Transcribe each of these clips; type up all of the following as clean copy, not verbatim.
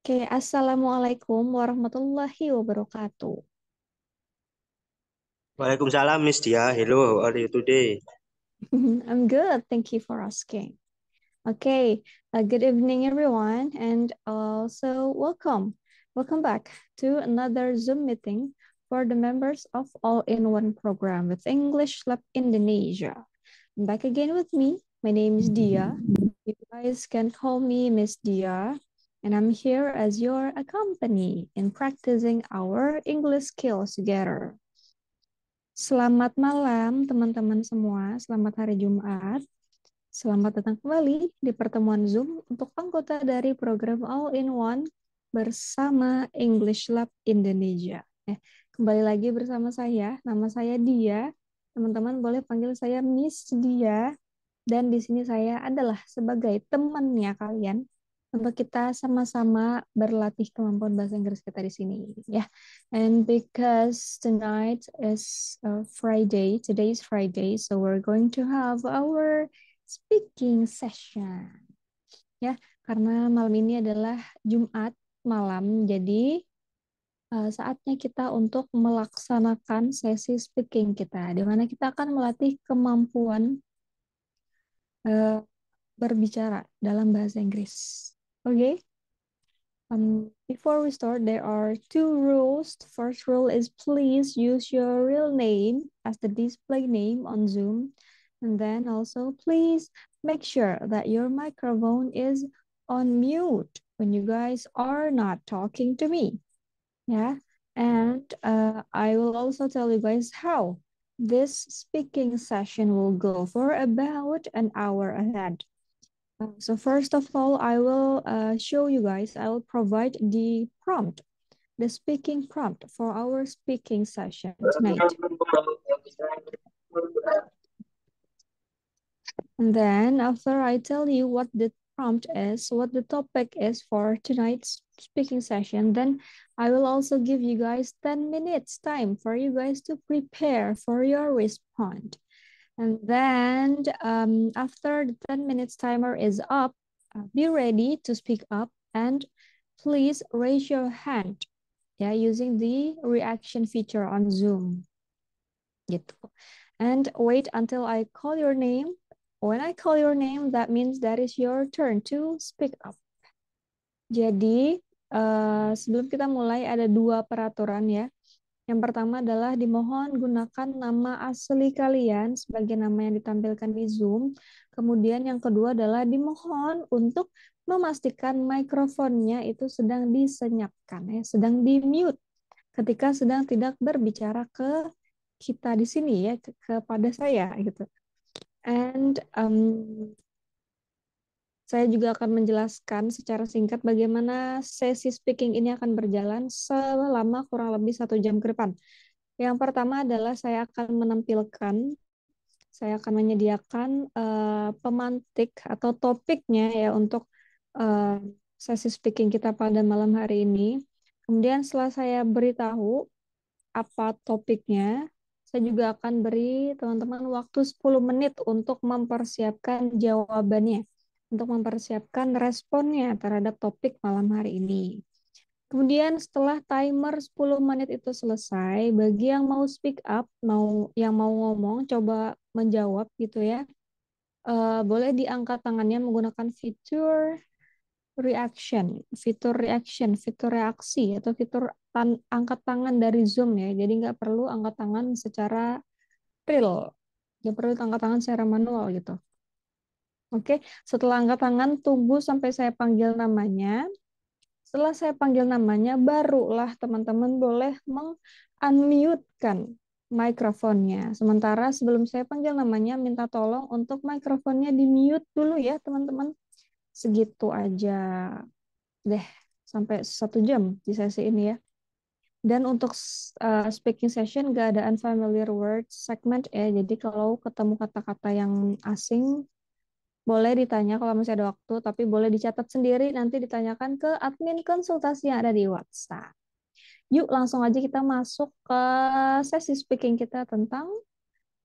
Oke, Assalamualaikum warahmatullahi wabarakatuh. Waalaikumsalam Miss Dia. Hello, how are you today? I'm good, thank you for asking. Okay, good evening everyone, and also welcome. Welcome back to another Zoom meeting for the members of All-in-One program with English Lab Indonesia. Back again with me. My name is Dia. You guys can call me Miss Dia, and I'm here as your accompany in practicing our English skills together. Selamat malam teman-teman semua, selamat hari Jumat. Selamat datang kembali di pertemuan Zoom untuk anggota dari program All-in-One bersama English Lab Indonesia. Kembali lagi bersama saya, nama saya Dia. Teman-teman boleh panggil saya Miss Dia. Dan di sini saya adalah sebagai temannya kalian untuk kita sama-sama berlatih kemampuan bahasa Inggris kita di sini ya. And because tonight is Friday, today is Friday, so we're going to have our speaking session. Ya, karena malam ini adalah Jumat malam, jadi saatnya kita untuk melaksanakan sesi speaking kita, di mana kita akan melatih kemampuan uh, berbicara dalam bahasa Inggris. Oke? Okay? Before we start, there are two rules. The first rule is please use your real name as the display name on Zoom. And then also, please make sure that your microphone is on mute when you guys are not talking to me. Yeah. And I will also tell you guys how this speaking session will go for about an hour ahead. So first of all, I will show you guys, I will provide the prompt, the speaking prompt for our speaking session tonight. And then after I tell you what the prompt is, what the topic is for tonight's speaking session, then I will also give you guys 10 minutes time for you guys to prepare for your response. And then after the 10 minutes timer is up, be ready to speak up and please raise your hand using the reaction feature on Zoom. Gitu. And wait until I call your name. When I call your name, that means that is your turn to speak up. Jadi sebelum kita mulai ada dua peraturan ya. Yang pertama adalah dimohon gunakan nama asli kalian sebagai nama yang ditampilkan di Zoom. Kemudian yang kedua adalah dimohon untuk memastikan mikrofonnya itu sedang disenyapkan ya, sedang di-mute ketika sedang tidak berbicara ke kita di sini ya, kepada saya gitu. And saya juga akan menjelaskan secara singkat bagaimana sesi speaking ini akan berjalan selama kurang lebih 1 jam ke depan. Yang pertama adalah saya akan menyediakan pemantik atau topiknya ya untuk uh, sesi speaking kita pada malam hari ini. Kemudian setelah saya beritahu apa topiknya, saya juga akan beri teman-teman waktu 10 menit untuk mempersiapkan jawabannya, untuk mempersiapkan responnya terhadap topik malam hari ini. Kemudian setelah timer 10 menit itu selesai, bagi yang mau speak up, yang mau ngomong, coba menjawab gitu ya, boleh diangkat tangannya menggunakan fitur reaksi, atau fitur angkat tangan dari Zoom ya. Jadi nggak perlu angkat tangan secara real, nggak perlu angkat tangan secara manual gitu. Oke, setelah angkat tangan, tunggu sampai saya panggil namanya. Setelah saya panggil namanya, barulah teman-teman boleh meng-unmute-kan mikrofonnya. Sementara sebelum saya panggil namanya, minta tolong untuk mikrofonnya di-mute dulu ya teman-teman. Segitu aja deh, sampai 1 jam di sesi ini ya. Dan untuk speaking session gak ada unfamiliar words segment ya. Jadi kalau ketemu kata-kata yang asing, boleh ditanya kalau masih ada waktu, tapi boleh dicatat sendiri, nanti ditanyakan ke admin konsultasi yang ada di WhatsApp. Yuk langsung aja kita masuk ke sesi speaking kita tentang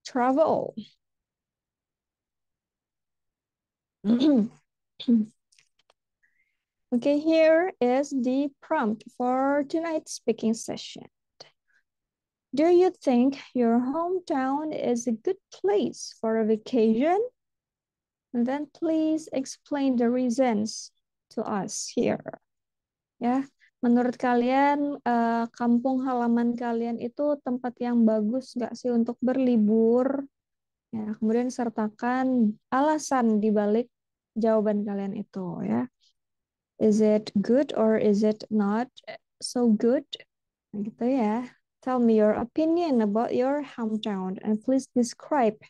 travel. Okay, here is the prompt for tonight's speaking session. Do you think your hometown is a good place for a vacation? And then please explain the reasons to us here. Ya, menurut kalian kampung halaman kalian itu tempat yang bagus nggak sih untuk berlibur? Ya, kemudian sertakan alasan di balik jawaban kalian itu ya. Is it good or is it not so good? Nah, gitu ya. Tell me your opinion about your hometown and please describe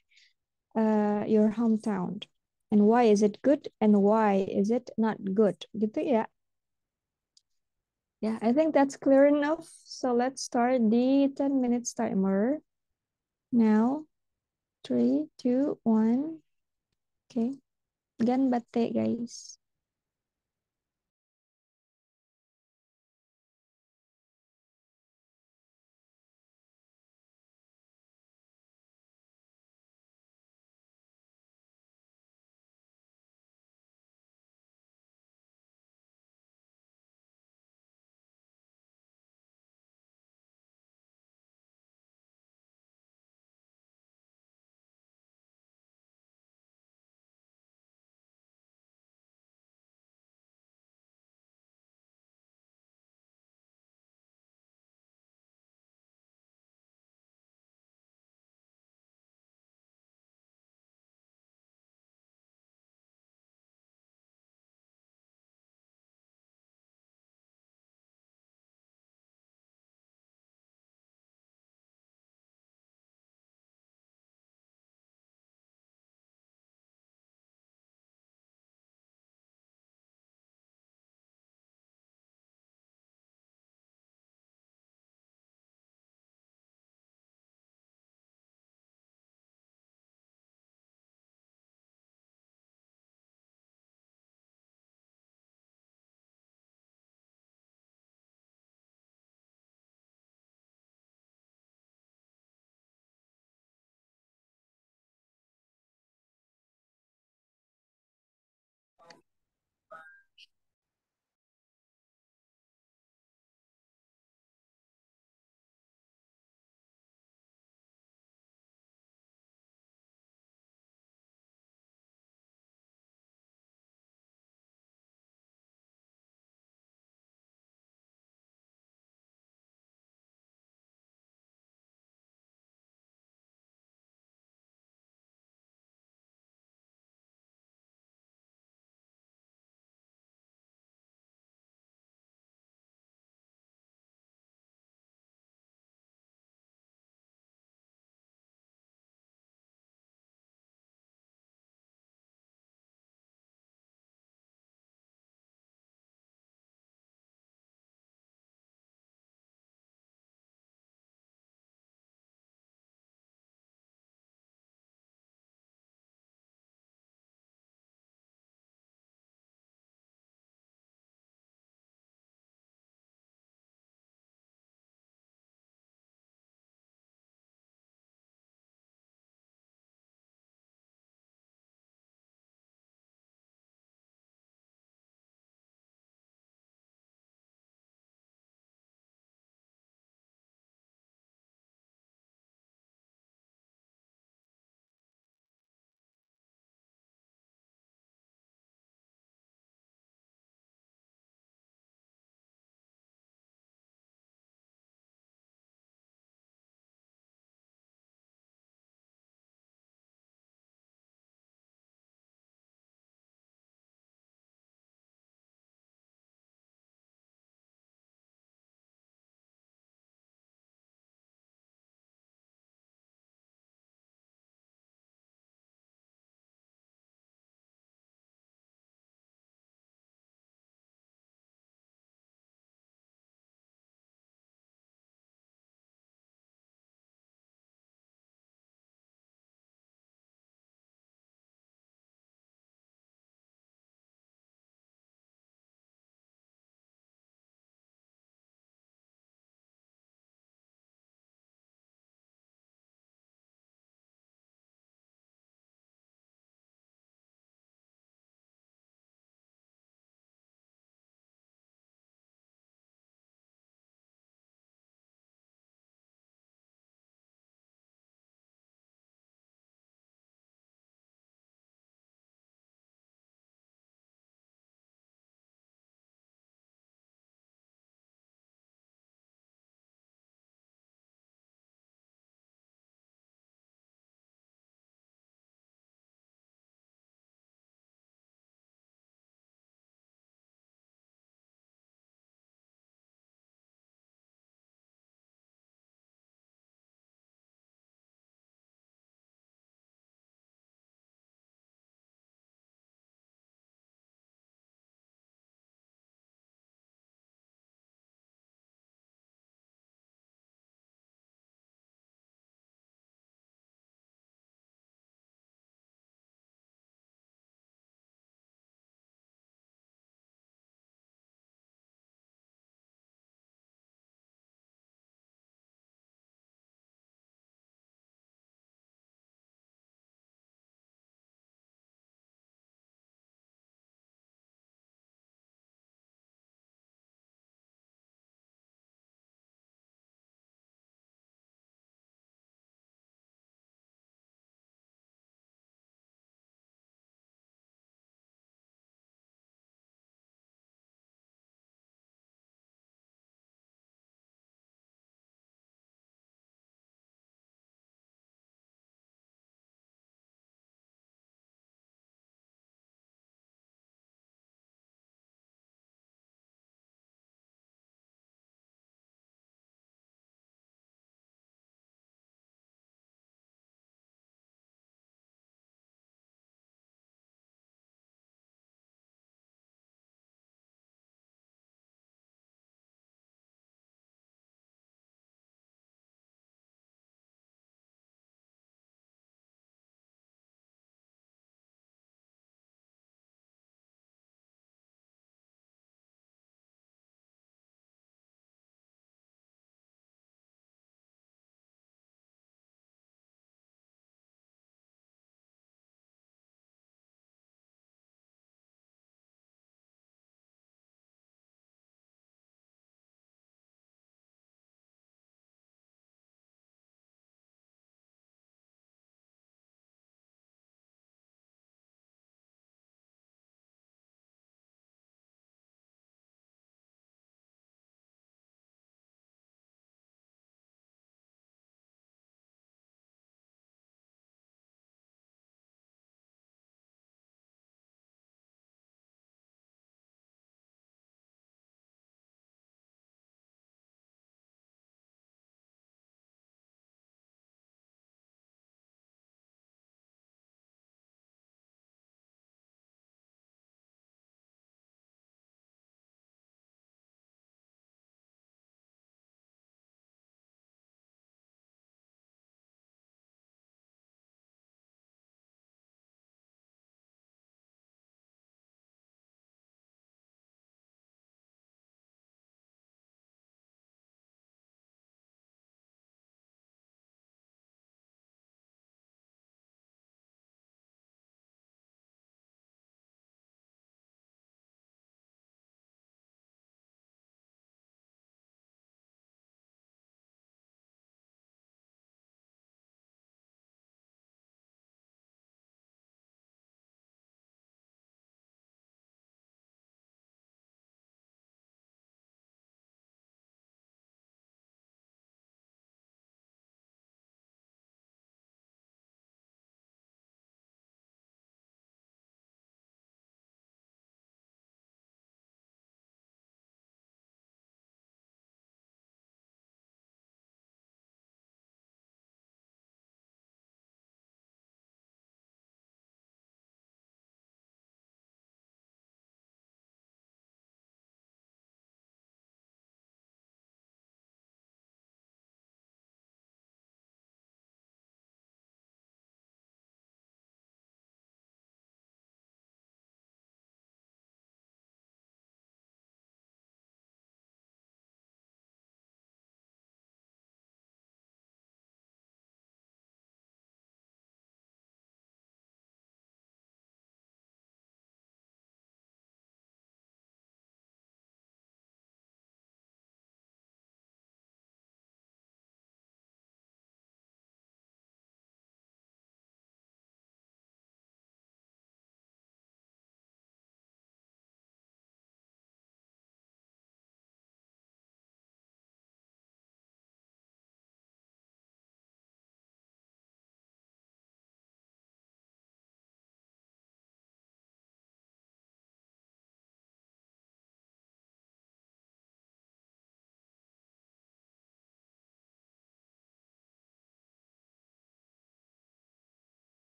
your hometown and why is it good and why is it not good. Gitu ya. Yeah, I think that's clear enough. So let's start the 10 minutes timer. Now, 3, 2, 1. Okay. Gan bate, guys.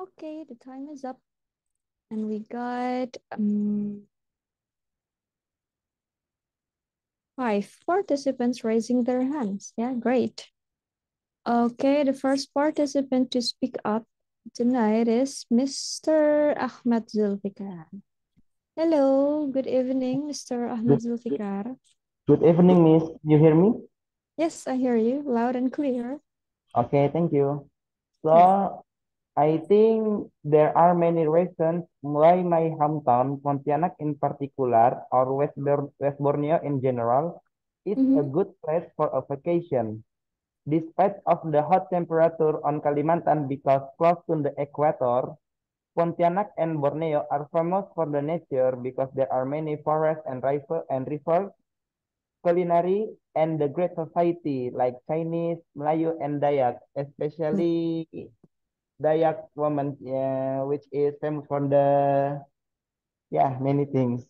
Okay, the time is up. And we got 5 participants raising their hands. Yeah, great. Okay, the first participant to speak up tonight is Mr. Ahmad Zulfikar. Hello, good evening, Mr. Good, Ahmad Zulfikar. good evening, Miss. You hear me? Yes, I hear you loud and clear. Okay, thank you. Okay. So, I think there are many reasons why my hometown, Pontianak in particular, or West Borneo in general, is a Mm-hmm. good place for a vacation. Despite of the hot temperature on Kalimantan because close to the equator, Pontianak and Borneo are famous for the nature because there are many forests and rivers culinary and the great society like Chinese, Melayu, and Dayak, especially Dayak women, which is famous for the many things.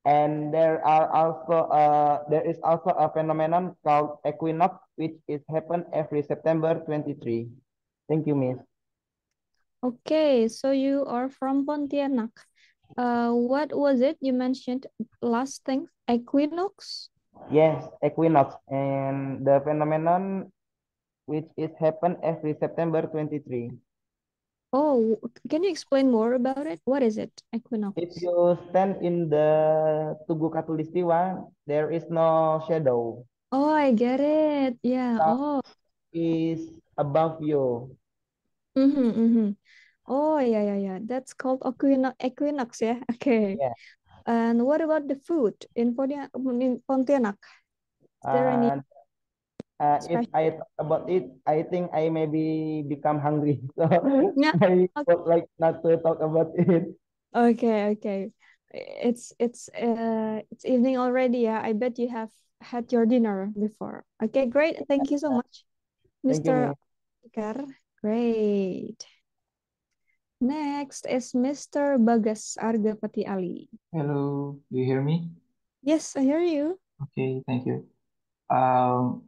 And there is also a phenomenon called equinox, which is happen every September 23. Thank you, Miss. Okay, so you are from Pontianak. What was it you mentioned last thing? Equinox? Yes, equinox, and the phenomenon which is happen every September 23. Oh, can you explain more about it? What is it? If Equinox. you stand in the Tugu Katulistiwa, there is no shadow. Oh, I get it. Yeah. Sun Oh. is above you. Mm-hmm, mm-hmm. Oh, yeah, yeah, yeah. That's called equinox, yeah. Okay. Yeah. And what about the food in Pontianak? Is there any And if special? I talk about it, I think I maybe become hungry. So Yeah. I Okay, would like not to talk about it. okay, okay. It's evening already, yeah. I bet you have had your dinner before. Okay, great. Thank you so much, Thank you, Mr. Miss. Ikar. Great. Next is Mr. Bagas Argapati Ali. Hello, do you hear me? Yes, I hear you. Okay, thank you.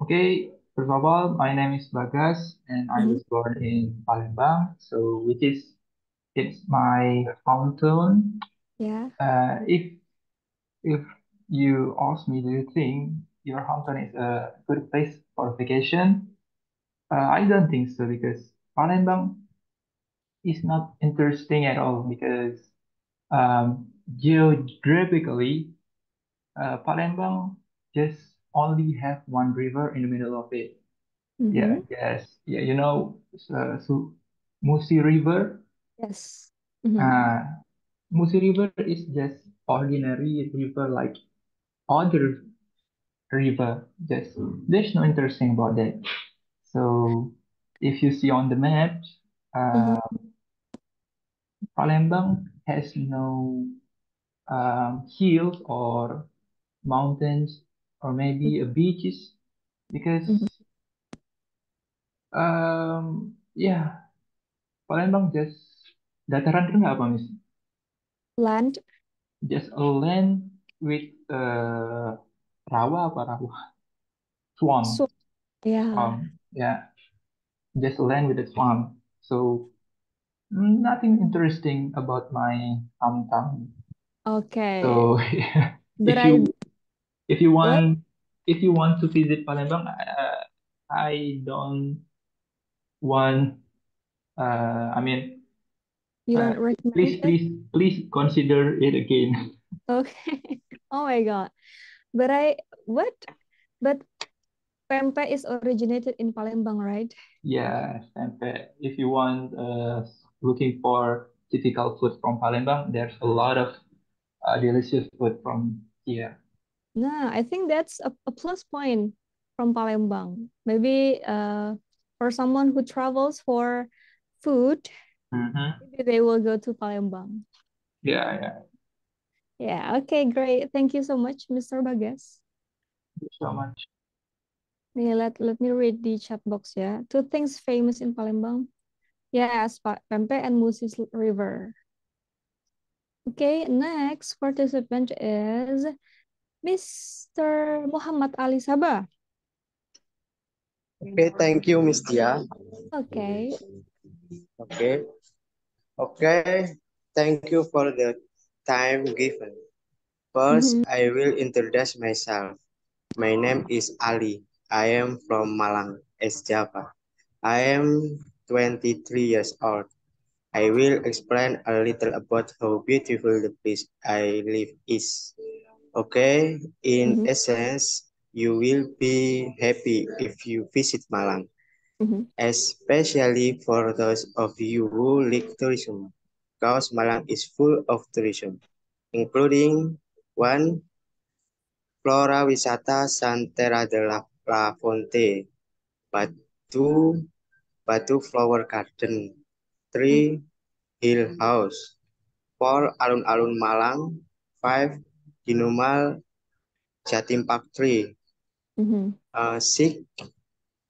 Okay, first of all, my name is Bagas and I Mhm. was born in Palembang, so which is it's my hometown. Yeah. If you ask me, do you think your hometown is a good place for vacation? I don't think so because Palembang is not interesting at all because geographically Palembang just only have one river in the middle of it. Mm-hmm. Yeah, yes, yeah, so Musi River. Yes. Mm-hmm. Uh, Musi River is just ordinary river like other river. Just there's no interesting about that. So if you see on the map, Mm-hmm. uh, Palembang has no hills or mountains or maybe a beaches Mm-hmm. because yeah, Palembang just dataran rendah apa mis? Land. Just a land with rawa apa rawa? Swamp, So, yeah. swamp. Yeah, just a land with a swamp. So nothing interesting about my hometown. Okay. So But if I you if you what want if you want to visit Palembang, I don't want. I mean, you uh, don't recommend please it? please consider it again. Okay. Oh my God. But I what? But pempek is originated in Palembang, right? Yeah, tempe. If you want looking for typical food from Palembang, there's a lot of delicious food from here. Nah, I think that's a plus point from Palembang. Maybe for someone who travels for food, Mm-hmm. maybe they will go to Palembang. Yeah, yeah. Yeah, okay, great. Thank you so much, Mr. Bagas. Thank you so much. Yeah, let me read the chat box, yeah. Two things famous in Palembang. Yes, Pempek and Musis River. Okay, next participant is Mr. Muhammad Ali Sabah. Okay, thank you, Miss Tia. Okay. Okay. Okay, thank you for the time given. First, I will introduce myself. My name is Ali. I am from Malang, East Java. I am 23 years old. I will explain a little about how beautiful the place I live is. Okay, in Mm-hmm. essence, you will be happy if you visit Malang, Mm-hmm. especially for those of you who like tourism, because Malang is full of tourism, including one, Flora Wisata Santera de la Fonte, Batu, Batu Flower Garden, 3, Hill House, 4, Alun-Alun Malang, 5, Dinumal Jatim Park 3, Mm-hmm. 6,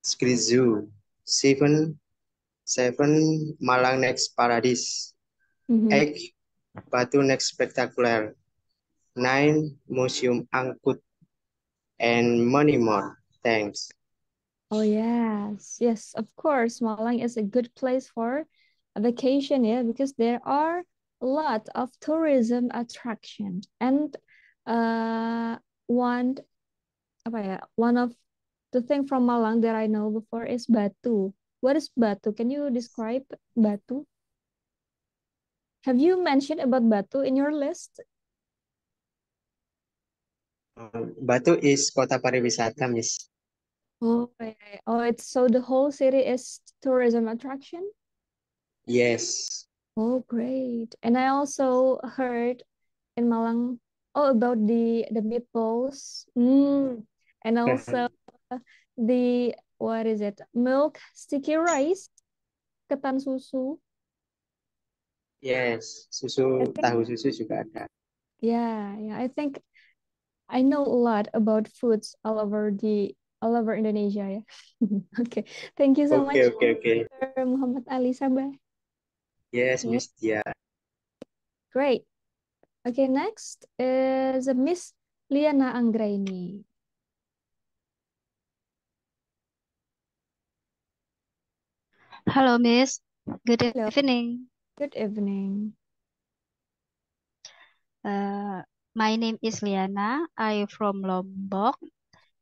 Skri Zoo, 7, Malang Next Paradise, Mm-hmm. 8, Batu Next Spectacular, 9, Museum Angkut, and many more. Thanks. Oh yes, yes, of course. Malang is a good place for a vacation, yeah, because there are a lot of tourism attraction. And uh one apa ya, one of the thing from Malang that I know before is Batu. What is Batu? Can you describe Batu? Have you mentioned about Batu in your list? Batu is kota pariwisata, Miss. Oh, yeah, yeah. Oh, it's so the whole city is tourism attraction? Yes. Oh, great. And I also heard in Malang, oh, about the meatballs. And also the, what is it? Milk sticky rice, ketan susu. Yes, I susu think, tahu susu juga ada. yeah, yeah. I think I know a lot about foods all over Indonesia. Yeah. Okay. Thank you so Okay, much, okay, okay. Mr. Muhammad Ali Sabah. Yes, Okay, Miss Tia. great. Okay, next is Miss Liana Anggraini. Hello, Miss. Good Hello. evening. Good evening. My name is Liana. I'm from Lombok.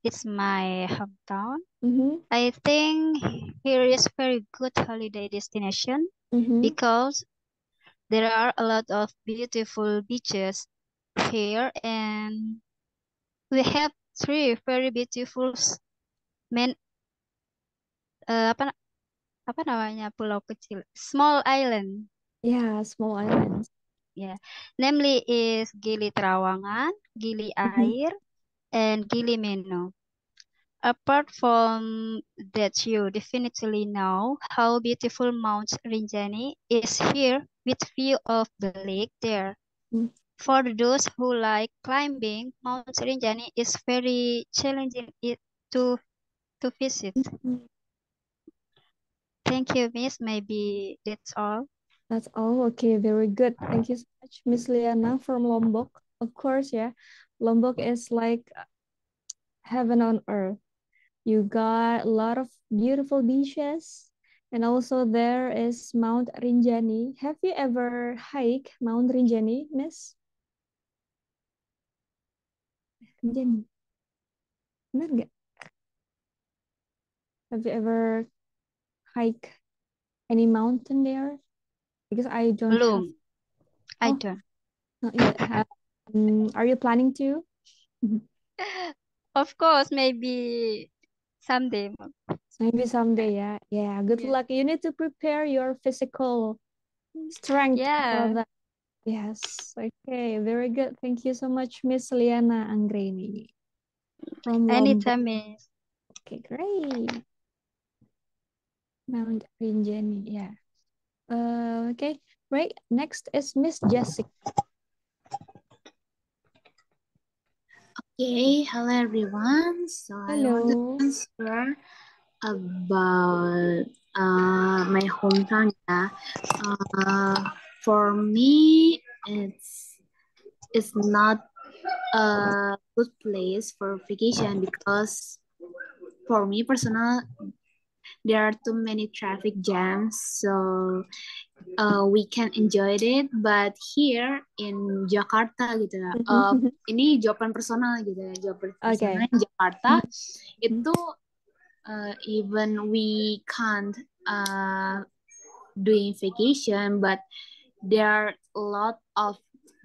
It's my hometown. Mm-hmm. I think here is very good holiday destination Mm-hmm. because there are a lot of beautiful beaches here, and we have three very beautiful men apa namanya pulau kecil, small island. Yeah, small islands. Yeah, namely is Gili Trawangan, Gili Mm-hmm. Air, and Gili Meno. Apart from that, you definitely know how beautiful Mount Rinjani is here with view of the lake there. Mm. For those who like climbing, Mount Rinjani is very challenging to visit. Mhm. Thank you, Miss. Maybe that's all. That's all. Okay, very good. Thank you so much, Miss Liana from Lombok. Of course, yeah. Lombok is like heaven on earth. You got a lot of beautiful beaches, and also there is Mount Rinjani. Have you ever hiked Mount Rinjani, Miss? Rinjani, benar nggak? Have you ever hiked any mountain there? Because I don't have. Belum. I Oh, don't. not yet. Are you planning to? Of course, maybe someday. Maybe someday, yeah. Yeah, good Yeah. luck. You need to prepare your physical strength for Yeah. that. Yes. Okay, very good. Thank you so much, Miss Liana Anggreni from Lombok. Anytime, Miss. Okay, great. Mount Rinjani, yeah. Okay, great. Next is Miss Jessica. Okay, hello everyone. So I want to Hello. answer about my hometown. Yeah. For me, it's not a good place for vacation because for me personal there are too many traffic jams, so we can enjoy it. But here in Jakarta gitu ya, ini jawaban personal gitu ya, jawaban personal Okay. in Jakarta itu even we can't doing vacation, but there are a lot of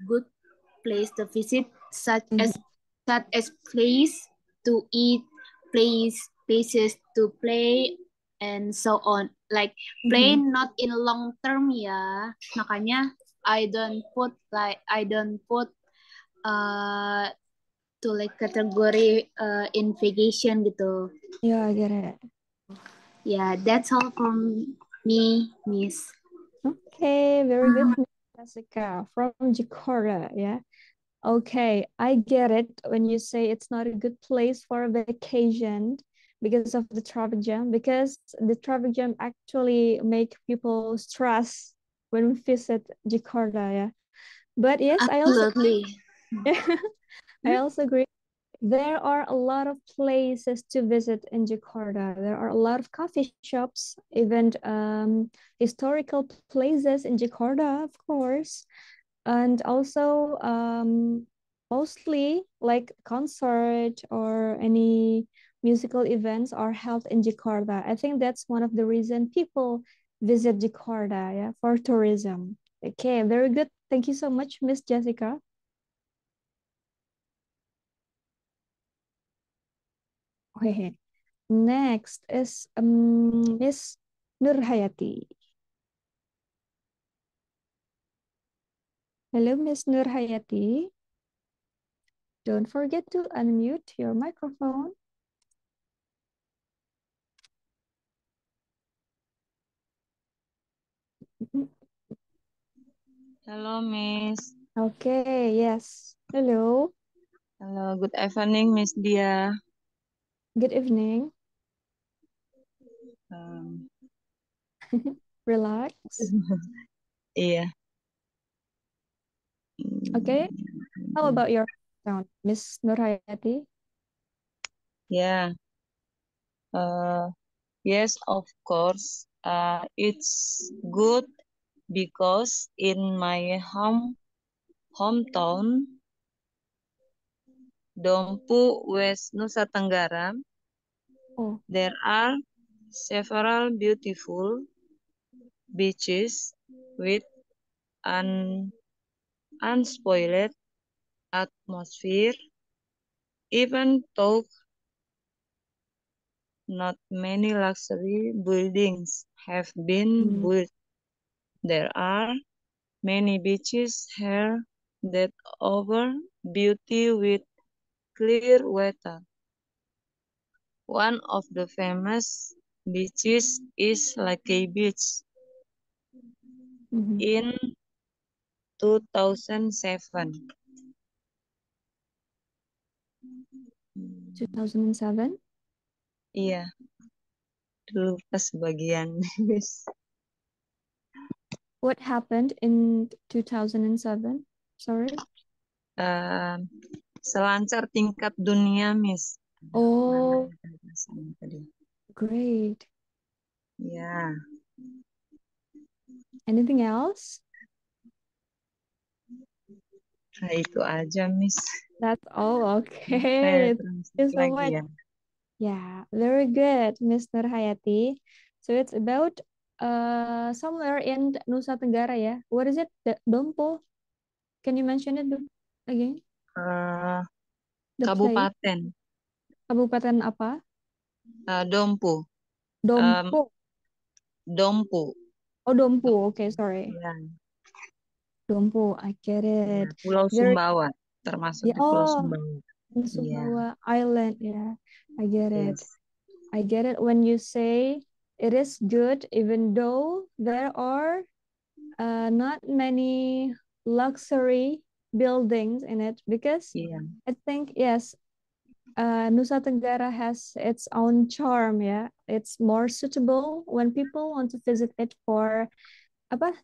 good place to visit, such as place to eat, places to play, and so on. Like play not in long term ya. Makanya I don't put to like category in vacation gitu. Yeah, I get it. Yeah, that's all from me, Miss. Okay, very good, Miss Jessica from Jakarta. Yeah. Okay, I get it when you say it's not a good place for a vacation because of the traffic jam, because the traffic jam actually make people stress when we visit Jakarta, yeah. But yes, Absolutely. I also agree. There are a lot of places to visit in Jakarta. There are a lot of coffee shops, even historical places in Jakarta, of course, and also mostly like concert or any musical events are held in Jakarta. I think that's one of the reason people visit Jakarta, yeah, for tourism. Okay, very good. Thank you so much, Miss Jessica. Okay, next is Miss Nurhayati. Hello, Miss Nurhayati. Don't forget to unmute your microphone. Hello, Miss. Okay, yes. Hello. Hello, good evening, Miss Dia. Good evening. Relax. Iya. Okay. How about your sound, Miss Nurhayati? Yeah. Yes, of course. It's good because in my hometown, Dompu, West Nusa Tenggara, there are several beautiful beaches with an unspoiled atmosphere, even though not many luxury buildings have been built. There are many beaches here that offer beauty with clear water. One of the famous beaches is Lakay Beach. In 2007. 2007? Iya. Dulu pas bagian. What happened in 2007? Sorry. Selancar tingkat dunia, Miss. Oh, great. Ya. Anything else? Nah, itu aja, Miss. That's all. Okay. Thank you so much. Ya. Yeah, very good, Miss Nurhayati. So it's about somewhere in Nusa Tenggara, ya. What is it? Dompo? Can you mention it again? The Kabupaten. place? Kabupaten apa? Dompu. Dompo. Dompu. Oh, Dompu. Okay, sorry. Ya. Dompu, I get it. Ya, Pulau Sumbawa, termasuk di Pulau Sumbawa. Sumbawa Island, yeah. I get it. Yes. I get it when you say it is good, even though there are not many luxury buildings in it, because I think, yes, Nusa Tenggara has its own charm, yeah. It's more suitable when people want to visit it for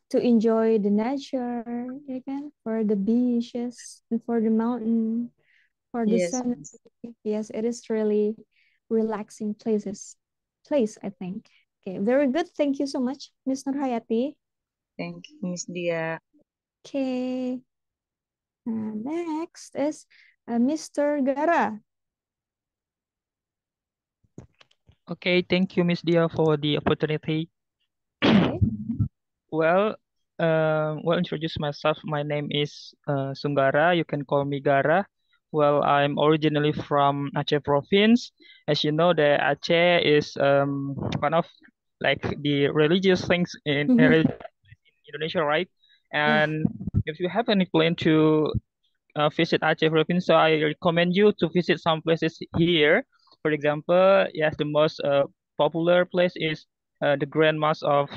to enjoy the nature, again, for the beaches, and for the mountain, for the Yes. sun. Yes, it is really relaxing places place, I think. Okay, very good. Thank you so much, Miss Nurhayati. Thank you, Miss Dia. Okay. Next is Mr. Gara. Okay, thank you, Miss Dia, for the opportunity. Okay. Well, introduce myself. My name is Sunggara. You can call me Gara. Well, I'm originally from Aceh province. As you know, the Aceh is one of like the religious things in Indonesia, right? And if you have any plan to visit Aceh province, so I recommend you to visit some places here. For example, yes, the most popular place is the Grand Mosque of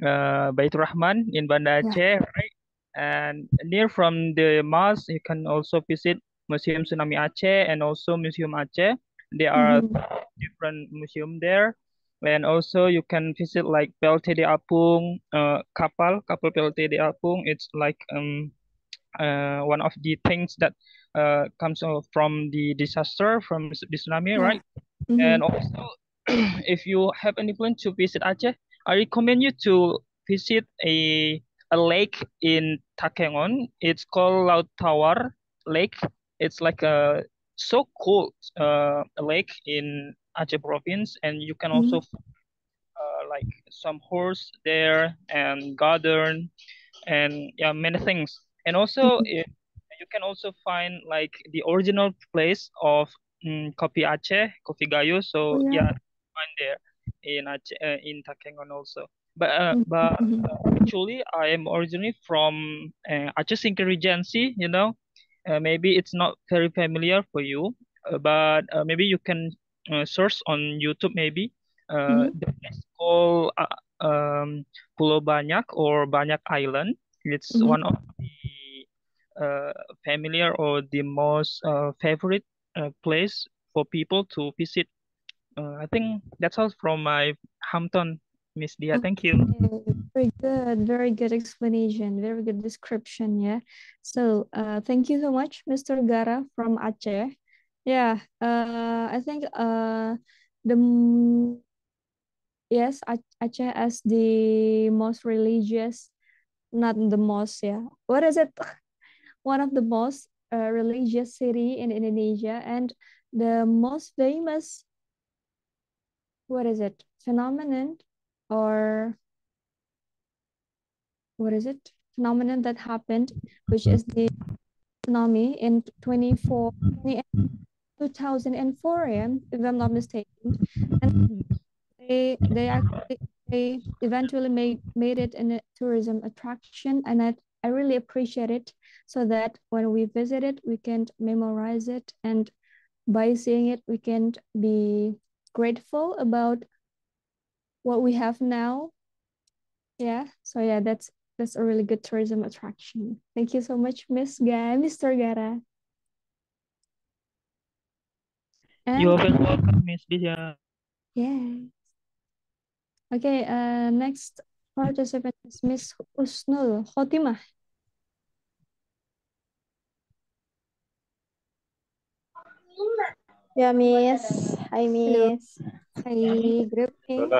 Baitur Rahman in Banda Aceh, right? And near from the mosque, you can also visit Museum Tsunami Aceh and also Museum Aceh. There are different museum there. And also you can visit like PLTD Apung, kapal PLTD Apung. It's like one of the things that comes from the disaster from the tsunami, right? And also, if you have any plan to visit Aceh, I recommend you to visit a lake in Takengon. It's called Laut Tawar Lake. It's like a so cool lake in Aceh province, and you can also like some horse there and garden and yeah, many things. And also you can also find like the original place of Kopi Aceh, Kopi Gayo. So yeah, find there in Aceh, in Takengon also. But actually, I am originally from Aceh Singkil Regency. You know, maybe it's not very familiar for you, but maybe you can search on YouTube maybe. The place called Pulau Banyak or Banyak Island. It's one of the familiar or the most favorite place for people to visit. I think that's all from my Hampton, Miss Dia. Thank you. Okay, very good explanation, very good description, yeah. So thank you so much, Mr. Gara from Aceh. Yeah, I think yes, Aceh as the most religious, not the most, yeah. What is it? One of the most religious city in Indonesia and the most famous, what is it? Phenomenon or what is it? Phenomenon that happened, which is the tsunami in 2004, yeah, if I'm not mistaken. And they eventually made it in a tourism attraction, and I really appreciate it, so that when we visit it, we can memorize it, and by seeing it, we can be grateful about what we have now. Yeah, so yeah, that's a really good tourism attraction. Thank you so much, Mr. Gara. You're very welcome, Miss Dia. Yeah. Okay, next participant is Miss Usnul Khotimah. Yeah, Miss. Hi, Miss. Hi, good evening.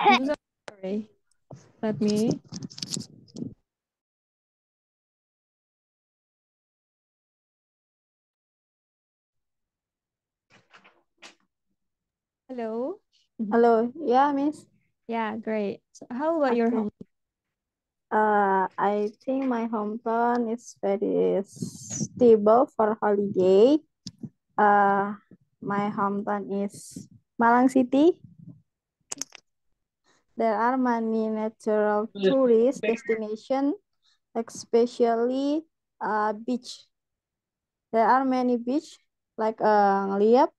I'm so sorry. Let me. Hello. Hello. Yeah, Miss. Yeah, great. So how about your home? I think my hometown is very stable for holiday. My hometown is Malang City. There are many natural tourist destination, especially beach. There are many beach like Ngeliap,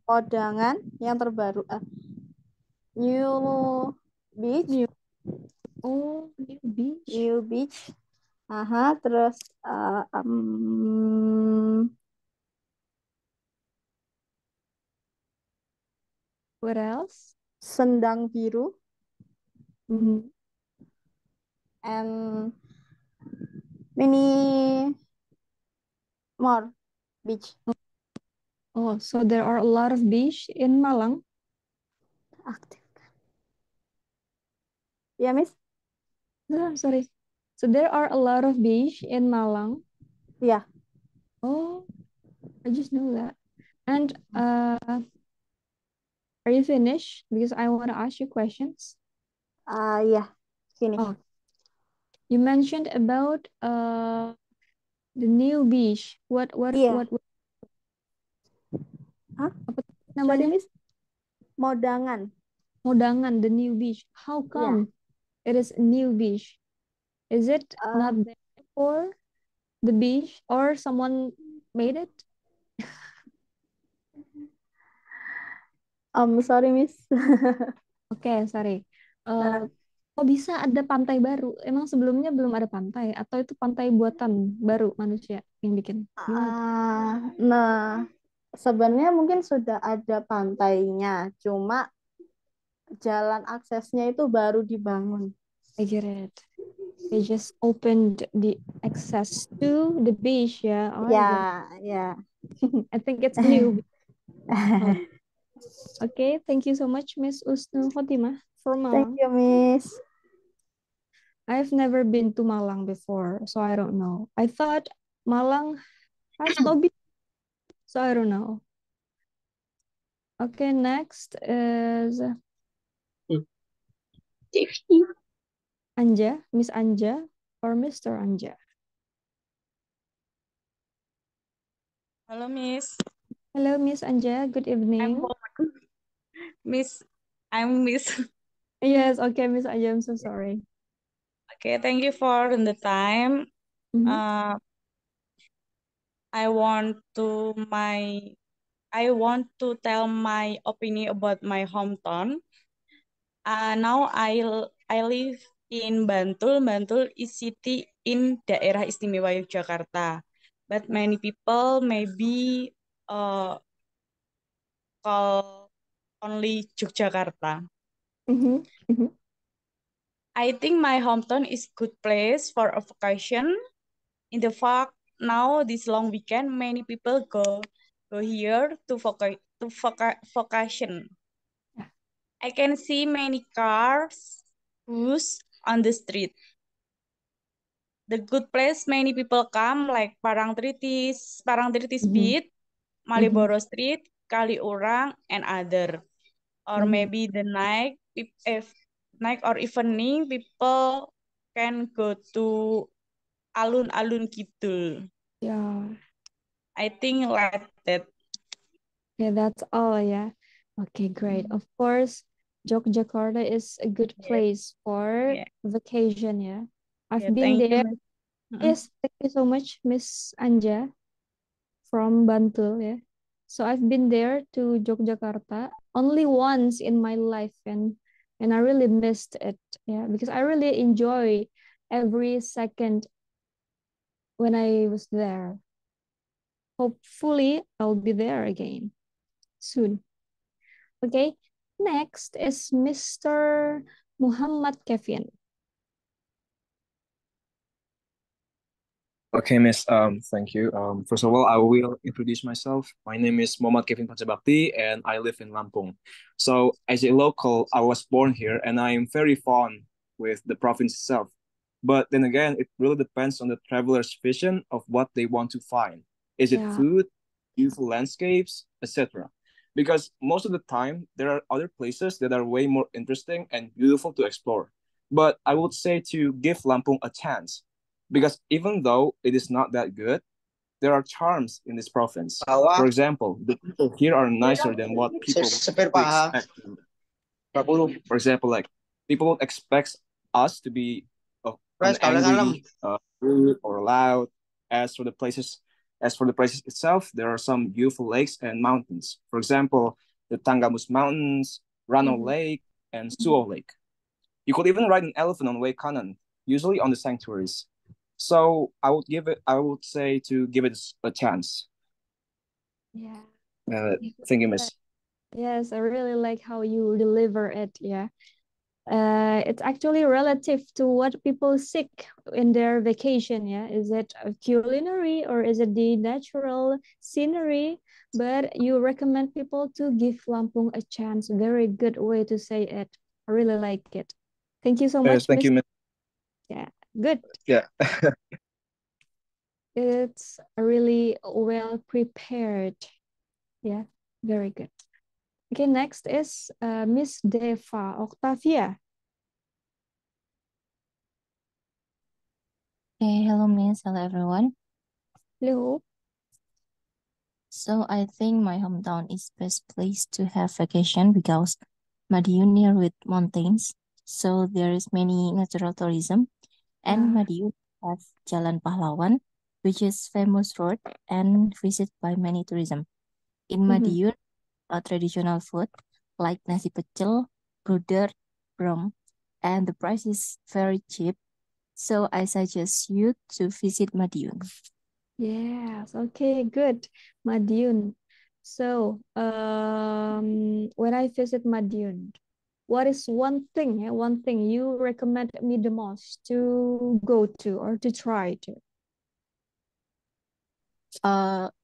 Kodangan yang terbaru, New Beach. New Beach. Terus what else? Sendang Biru. And many more. beach. Oh, so there are a lot of beach in Malang. Aktif. Ya, Miss? No, sorry. So there are a lot of beach in Malang. Yeah. Oh, I just know that. And are you finished? Because I want to ask you questions. Yeah. Finish. Oh, you mentioned about the new beach. Iya. What Hah? apa Sorry, namanya? Miss. Modangan. Modangan, the new beach. How come it is a new beach? Is it not there before the beach or someone made it? Sorry, Miss. Oke, sorry. Kok bisa ada pantai baru? Emang sebelumnya belum ada pantai atau itu pantai buatan baru manusia yang bikin? Gimana tuh? Nah, sebenarnya mungkin sudah ada pantainya, cuma jalan aksesnya itu baru dibangun. I get it. They just opened the access to the beach, yeah. Oh, I get it. Yeah. I think it's new. Oh. Okay, thank you so much, Miss Usnu Khotimah from Thank Malang. you, Miss. I've never been to Malang before, so I don't know. I thought Malang has no beach, so I don't know. Okay, next is Anja, Miss Anja or Mr. Anja. Halo, Miss. Hello, Miss Anja. Good evening. Miss, I'm Miss. Yes, okay, Miss Anja. I'm so sorry. Okay, thank you for the time. I want to tell my opinion about my hometown. Now I live in Bantul. Bantul is city in Daerah Istimewa Yogyakarta. But many people maybe call only Yogyakarta. I think my hometown is good place for a vacation. In the fact, now this long weekend, many people go here to vacation. I can see many cars, bus on the street. The good place many people come like Parangtritis Beach, Malioboro Street, Kaliurang, and other. Or maybe the night, if night or evening, people can go to Alun-Alun Kidul. Yeah. I think like that. Yeah, that's all, yeah. Okay, great. Of course, Yogyakarta is a good place for vacation, yeah. I've been thank you, there. Miss. Yes, thank you so much, Miss Anja from Bantul, yeah. So I've been there to Yogyakarta only once in my life and I really missed it, yeah, because I really enjoy every second when I was there. Hopefully, I'll be there again soon. Okay, next is Mr. Muhammad Kevin. Okay, Miss. Thank you. First of all, I will introduce myself. My name is Muhammad Kevin Pancabakti, and I live in Lampung. So, as a local, I was born here, and I am very fond with the province itself. But then again, it really depends on the traveler's vision of what they want to find. Is it food, beautiful landscapes, etc.? Because most of the time, there are other places that are way more interesting and beautiful to explore. But I would say to give Lampung a chance because even though it is not that good, there are charms in this province. For example, the people here are nicer than what people expect. For example, like people would expect us to be angry, rude, or loud. As for the places, as for the places itself, there are some beautiful lakes and mountains. For example, the Tangamus Mountains, Rano Lake, and Suo Lake. You could even ride an elephant on Lake Kanan, usually on the sanctuaries. So I would say to give it a chance. Yeah. Thank you, Miss. Yes, I really like how you deliver it. Yeah. It's actually relative to what people seek in their vacation. Yeah, is it a culinary or is it the natural scenery? But you recommend people to give Lampung a chance. Very good way to say it. I really like it. Thank you so much, Thank Miss. you, Miss. Yeah, good. Yeah. It's really well prepared. Yeah, very good. Okay, next is Miss Deva Octavia. Okay, hello Miss, hello everyone. Hello. So I think my hometown is best place to have vacation because Madiun near with mountains. So there is many natural tourism and Madiun have Jalan Pahlawan, which is famous road and visited by many tourism. In Madiun, a traditional food like nasi pecel, bruder, brom, and the price is very cheap. So I suggest you to visit Madiun. Yes, okay, good. Madiun. So, when I visit Madiun, what is one thing you recommend me the most to go to or to try to?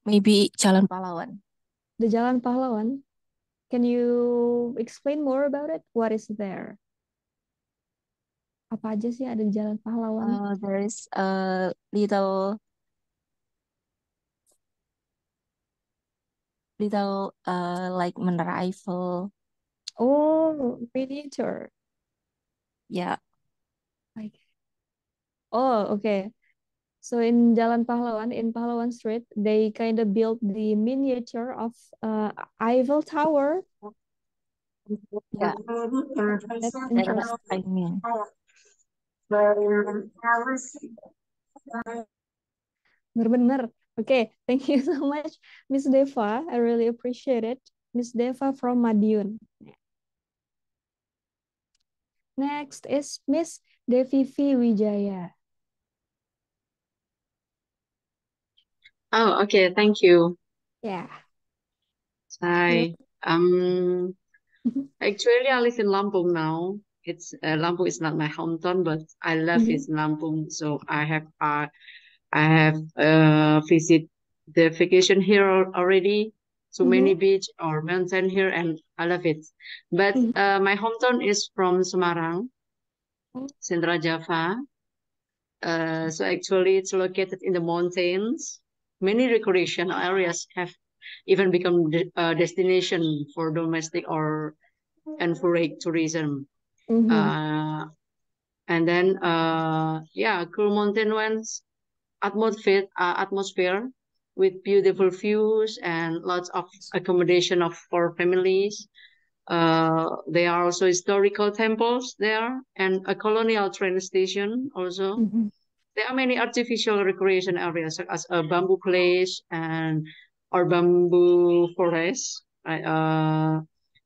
Maybe Jalan Pahlawan. The Jalan Pahlawan. Can you explain more about it? What is there? Apa aja sih ada di Jalan Pahlawan? There is a little like Menara Eiffel. Oh, miniature. Yeah. Like, oh, okay. So in Jalan Pahlawan, in Pahlawan Street, they kind of built the miniature of Eiffel Tower. Yeah. That's That's interesting. I mean. Bener-bener. Okay, thank you so much, Miss Deva. I really appreciate it. Miss Deva from Madiun. Next is Miss Devivi Wijaya. Oh, okay. Thank you. Yeah. Hi. Actually, I live in Lampung now. It's Lampung is not my hometown, but I love it in Lampung. So I have visit the vacation here already. So many beach or mountain here, and I love it. But my hometown is from Semarang, Central Java. So actually, it's located in the mountains. Many recreation areas have even become a destination for domestic or and foreign tourism. And then, yeah, cool mountain ones atmosphere with beautiful views and lots of accommodation for families. There are also historical temples there and a colonial train station also. There are many artificial recreation areas such as a bamboo place and or bamboo forest, right?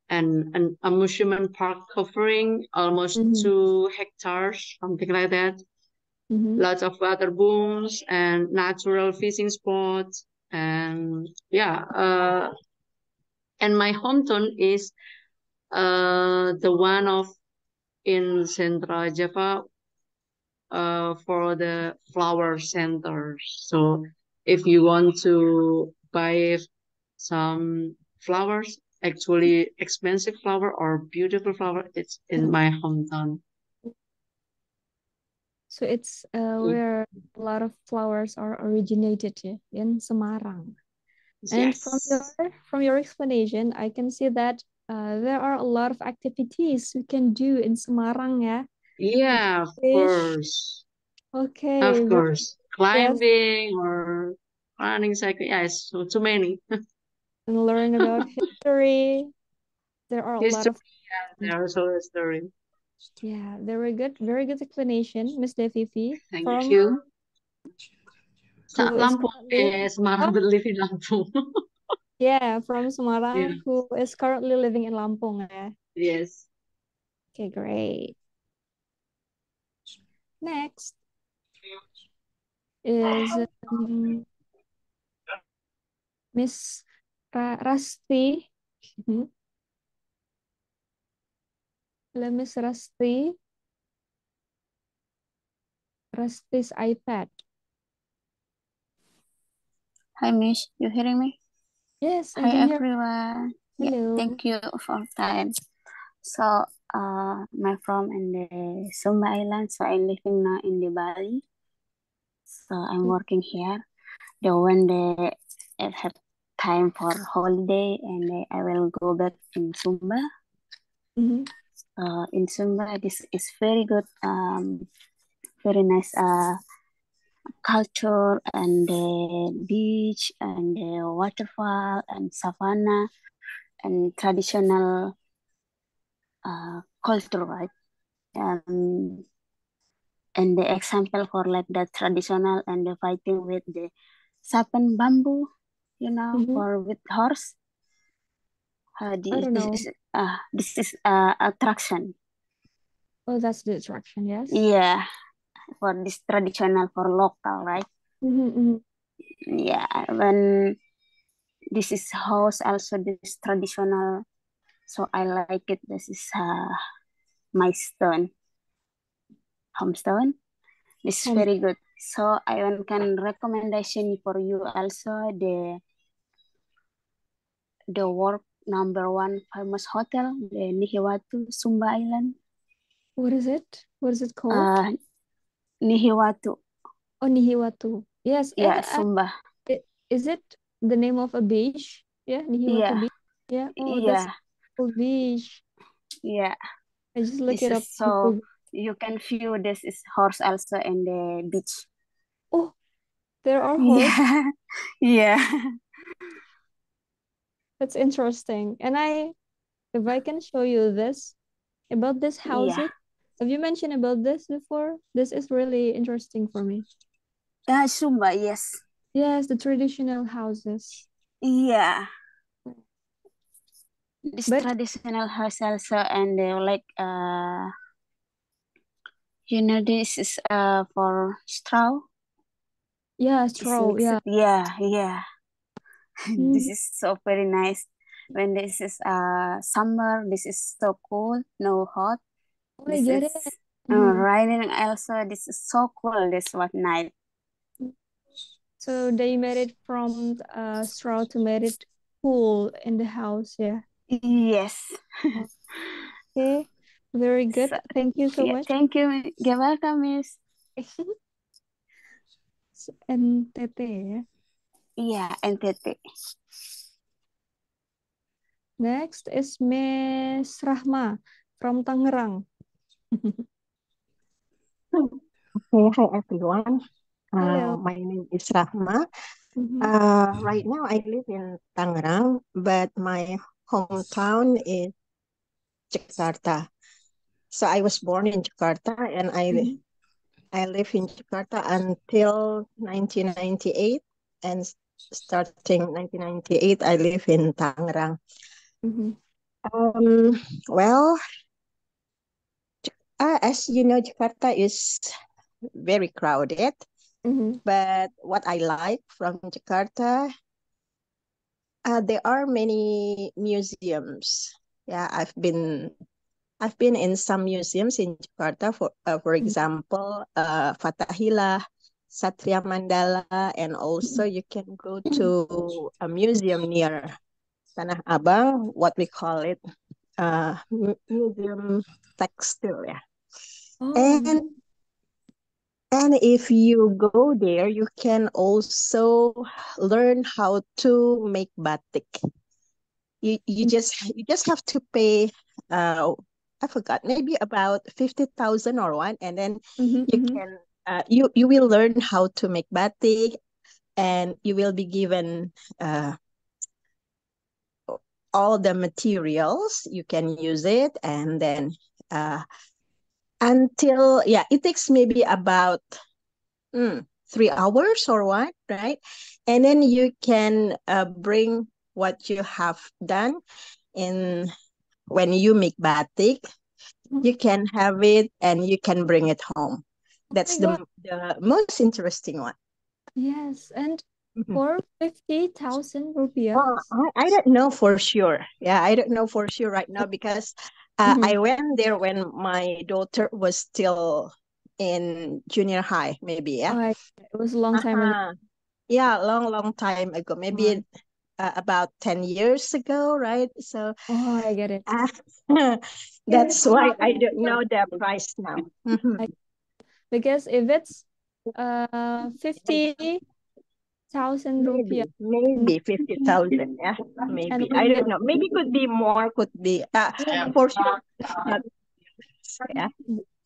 And an amusement park covering almost 2 hectares, something like that. Lots of water booms and natural fishing spots, and yeah. And my hometown is the one of in Central Java for the flower centers. So if you want to buy some flowers, actually expensive flower or beautiful flower, it's in my hometown. So it's where a lot of flowers are originated in Semarang. And from your explanation, I can see that there are a lot of activities we can do in Semarang, yeah. Yeah, of course. Okay. Of course, climbing yes. or running, cycling. Yes, so too many. And learn about history. There are a lot of. Yeah, there is a history. Yeah, very good explanation, Miss Devivi. Thank you. Who is Lampung, Semarang, but live in Lampung. Yeah, from Semarang, Yeah. who is currently living in Lampung. Yes. Okay, great. Next is Miss Rasti. Miss Rusty. Rusty's iPad. Hi, Miss. You hearing me? Yes, I Hi, can hear. everyone. Yeah, Hello. thank you for time. So, I'm from in the Sumba Island. So, I'm living now in the Bali. So, I'm working here. When they have time for holiday, and I will go back in Sumba. In Sumba, this is very good. Very nice. Culture and the beach and the waterfall and savannah and traditional culture, right? And the example for like the traditional and the fighting with the sapan bamboo, for with horse. I don't know. This is attraction. Oh, that's the attraction, yes? Yeah, for this traditional for local, right? Yeah, when this is house also this traditional, so I like it. This is my homestone. This is very good. So I can recommendation for you also the work #1 famous hotel, the Nihiwatu Sumba Island. What is it? What is it called? Nihiwatu. Oh, Nihiwatu. Yes. Yeah, Sumba. Is it the name of a beach? Yeah, Nihiwatu Yeah. Beach. Yeah. Oh, Yeah. that's a cool beach. Yeah. I just look it up. So you can view this is horse also in the beach. Oh, there are horses. Yeah. That's interesting. And if I can show you this about this houses, have you mentioned about this before? This is really interesting for me. Sumba, yes. Yes, the traditional houses. Yeah. This traditional house also, and like this is for straw. Yeah, straw. Yeah. Yeah. This is so very nice. When this is summer, this is so cool, no hot. Oh, I get it. Raining also, this is so cool this one night. So they made it from straw to make it cool in the house, yeah. Yes. Okay, very good. Thank you so much. Thank you. You're welcome, Miss. NTT ya? Iya, NTT. Next is Miss Rahma from Tangerang. Okay, hi everyone. Hello. My name is Rahma. Right now I live in Tangerang, but my hometown is Jakarta. So I was born in Jakarta and I live in Jakarta until 1998, and starting 1998 I live in Tangerang. Well, as you know, Jakarta is very crowded. But what I like from Jakarta, there are many museums. Yeah, I've been in some museums in Jakarta. For example, Fathahillah, Satria Mandala, and also you can go to a museum near Tanah Abang, what we call it, Museum Textile. Yeah. And if you go there, you can also learn how to make batik. You just have to pay I forgot, maybe about 50,000 or one, and then you can you will learn how to make batik, and you will be given all the materials. You can use it, and then until it takes maybe about 3 hours or what, right? And then you can bring what you have done when you make batik. You can have it and you can bring it home. That's the most interesting one. Yes, and for 50,000 rupiah. Well, I don't know for sure. Yeah, I don't know for sure right now because I went there when my daughter was still in junior high, maybe, yeah. Oh, it was a long time ago. Yeah, long time ago, maybe about 10 years ago, right? So Oh, I get it. that's why I don't know the price now. Because if it's 50,000 rupiah, Maybe 50,000, yeah, maybe. I don't know. Maybe could be more, could be for sure. Yeah.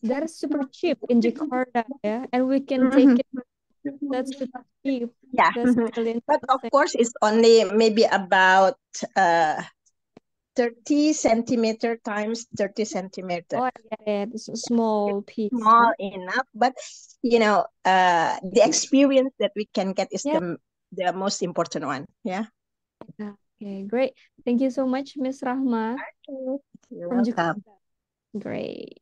That is super cheap in Jakarta, yeah, and we can take it. That's super cheap. Yeah. That's really But of interesting. course, it's only maybe about 30 centimeter times 30 centimeter. Oh, I get it. It's a small piece. Small enough, but the experience that we can get is the most important one. Yeah. Okay, great. Thank you so much, Miss Rahma. You're From welcome. Jakarta. Great.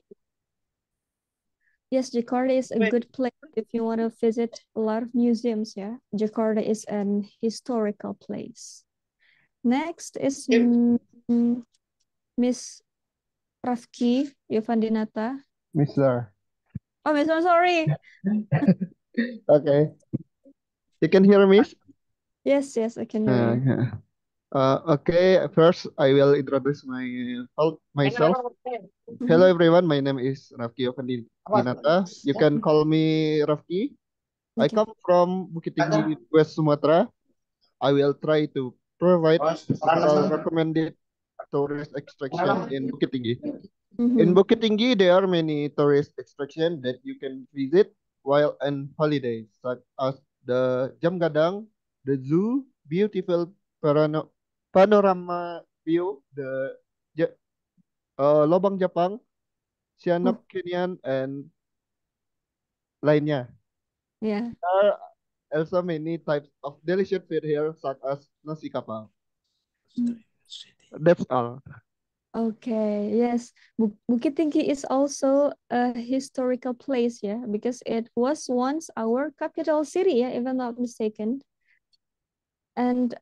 Yes, Jakarta is a good place if you want to visit a lot of museums, yeah. Jakarta is an historical place. Next is Miss Rafki Yovandinata. Mr. Oh, Miss, I'm sorry. Okay. You can hear me? Yes, I can hear you. Okay, first I will introduce myself. Hello everyone, my name is Rafki Yovandinata. You can call me Rafki. I come from Bukit Tinggi, West Sumatra. I will try to provide several recommended tourist attraction in Bukit Tinggi. In Bukit Tinggi, there are many tourist attractions that you can visit while on holidays, such as the Jam Gadang, the zoo, beautiful panorama view, the Lobang Japang, Sianap Canyon, and lainnya. Yeah. There are also many types of delicious food here, such as nasi kapau. That's all. Okay, yes. Bukit Tinggi is also a historical place, yeah, because it was once our capital city, yeah, if I'm not mistaken. And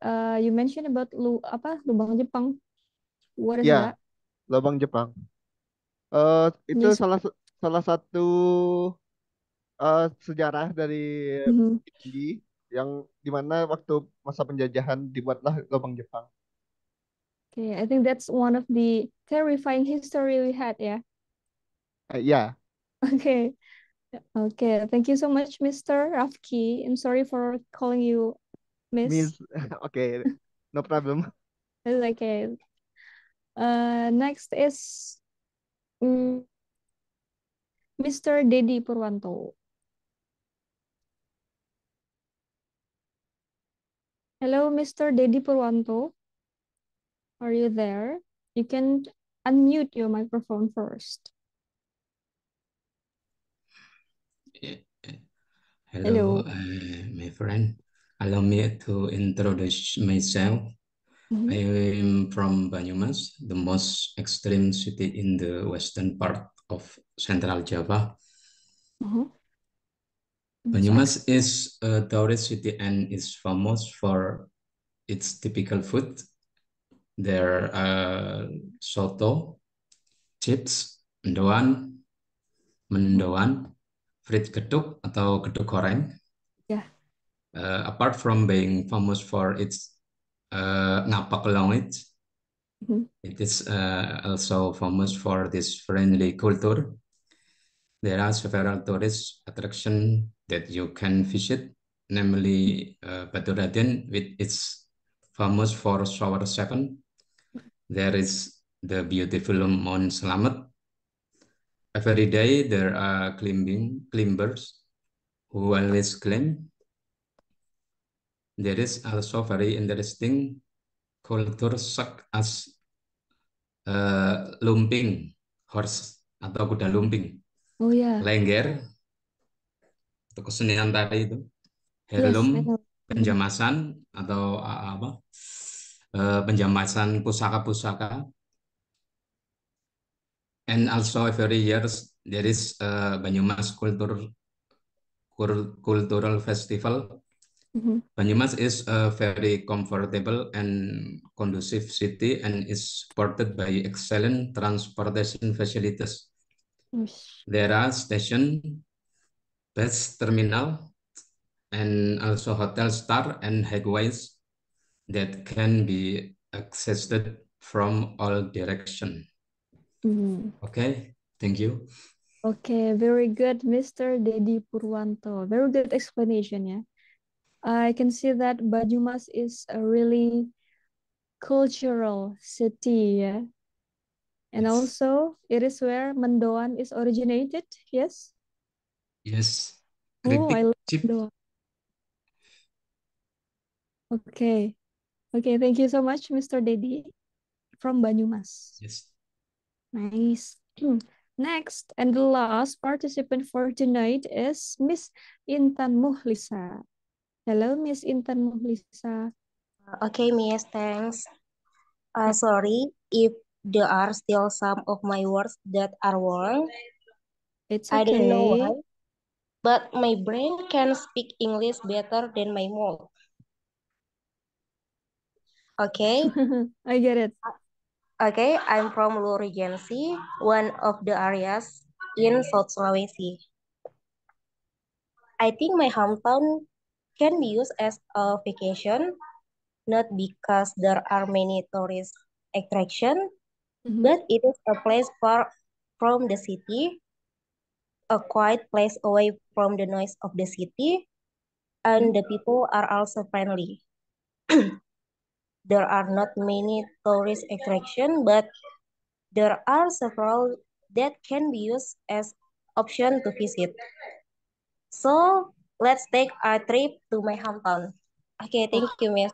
you mentioned about Lubang Jepang. What is Ya, that? Lobang Jepang. Itu Yes. salah satu sejarah dari Bukit Tinggi yang dimana waktu masa penjajahan dibuatlah Lobang Jepang. Okay, I think that's one of the terrifying history we had, yeah. Yeah. Okay. Okay, thank you so much, Mr. Rafki. I'm sorry for calling you Miss. Okay, no problem. It's okay. Next is Mr. Dedi Purwanto. Hello, Mr. Dedi Purwanto. Are you there? You can unmute your microphone first. Hello, my friend. Allow me to introduce myself. I am from Banyumas, the most extreme city in the western part of Central Java. Banyumas is a tourist city and is famous for its typical food. There are soto, chips, mendoan, fried geduk atau geduk goreng. Yeah. Apart from being famous for its ngapak language, it is also famous for this friendly culture. There are several tourist attractions that you can visit, namely Batu Raden with its famous for Shower 7. There is the beautiful Mount Slamet. Every day there are climbers who always climb. There is also very interesting culture such as lumping horse atau kuda lumping. Oh yeah. Lengger atau kesenian tadi itu. Yes, I Heirloom, know. penjamasan atau penjamasan pusaka-pusaka. And also every year there is Banyumas Cultural Festival Banyumas is a very comfortable and conducive city and is supported by excellent transportation facilities. There are station, bus terminal, and also hotel Star and Highways that can be accessed from all direction. Okay, thank you. Okay, very good, Mr. Dedi Purwanto. Very good explanation, yeah. I can see that Banyumas is a really cultural city, yeah. And also, it is where mendoan is originated, yes? Yes. Oh, I love Chip. mendoan. Okay. Okay, thank you so much, Mr. Dedi from Banyumas. Yes. Nice. Next and the last participant for tonight is Miss Intan Muhlisa. Hello, Miss Intan Muhlisa. Okay, Miss, thanks. Sorry if there are still some of my words that are wrong. It's I don't know okay. why, but my brain can speak English better than my mouth. Okay. I get it. Okay, I'm from Luwu Regency, one of the areas in South Sulawesi. I think my hometown can be used as a vacation, not because there are many tourist attractions, but it is a place far from the city, a quiet place away from the noise of the city, and the people are also friendly. There are not many tourist attractions, but there are several that can be used as option to visit. So let's take a trip to my hometown. Okay, thank you, Miss.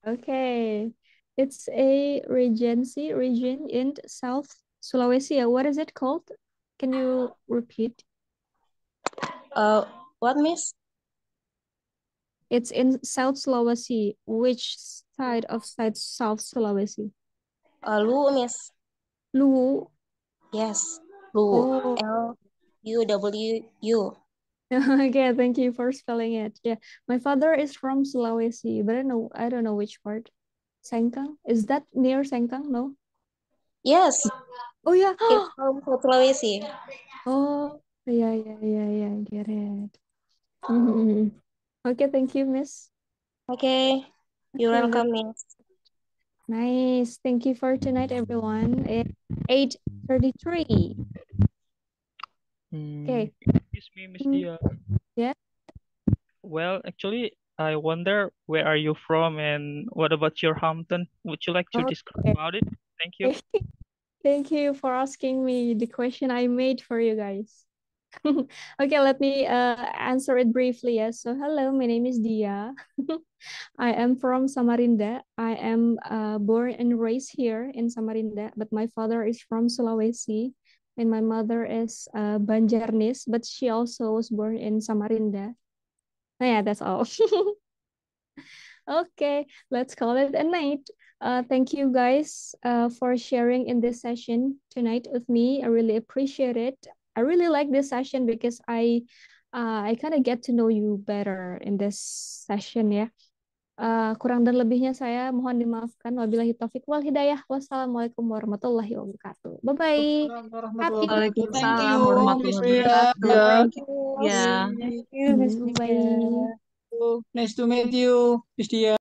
Okay. It's a regency region in South Sulawesi. What is it called? Can you repeat? What, Miss? It's in South Sulawesi. Which side of South Sulawesi? Luwu, Miss. Luwu. Yes, Luwu. Oh. Luwu. Okay, thank you for spelling it. Yeah, my father is from Sulawesi, but I don't know which part. Sengkang? Is that near Sengkang? No. Yes. Oh yeah. It's from Sulawesi. Oh yeah. Get it. Okay, thank you, Miss. Okay, you're welcome, Miss. Nice. Thank you for tonight, everyone. It's 8:33. Okay. Excuse me, Miss Dia. Yeah. Well, actually, I wonder where are you from and what about your hometown? Would you like to describe about it? Thank you. Thank you for asking me the question I made for you guys. Okay, let me answer it briefly. Yes. So hello, my name is Dia. I am from Samarinda. I am born and raised here in Samarinda, but my father is from Sulawesi and my mother is Banjarnis, but she also was born in Samarinda. Oh, yeah, that's all. Okay, let's call it a night. Thank you guys for sharing in this session tonight with me. I really appreciate it. I really like this session because I kind of get to know you better in this session ya. Kurang dan lebihnya saya mohon dimaafkan. Wabillahi taufiq wal hidayah. Wassalamualaikum warahmatullahi wabarakatuh. Bye-bye. Waalaikumsalam warahmatullahi wabarakatuh. Thank Thank you. Yeah. Bye. Nice to meet you, Miss Dia.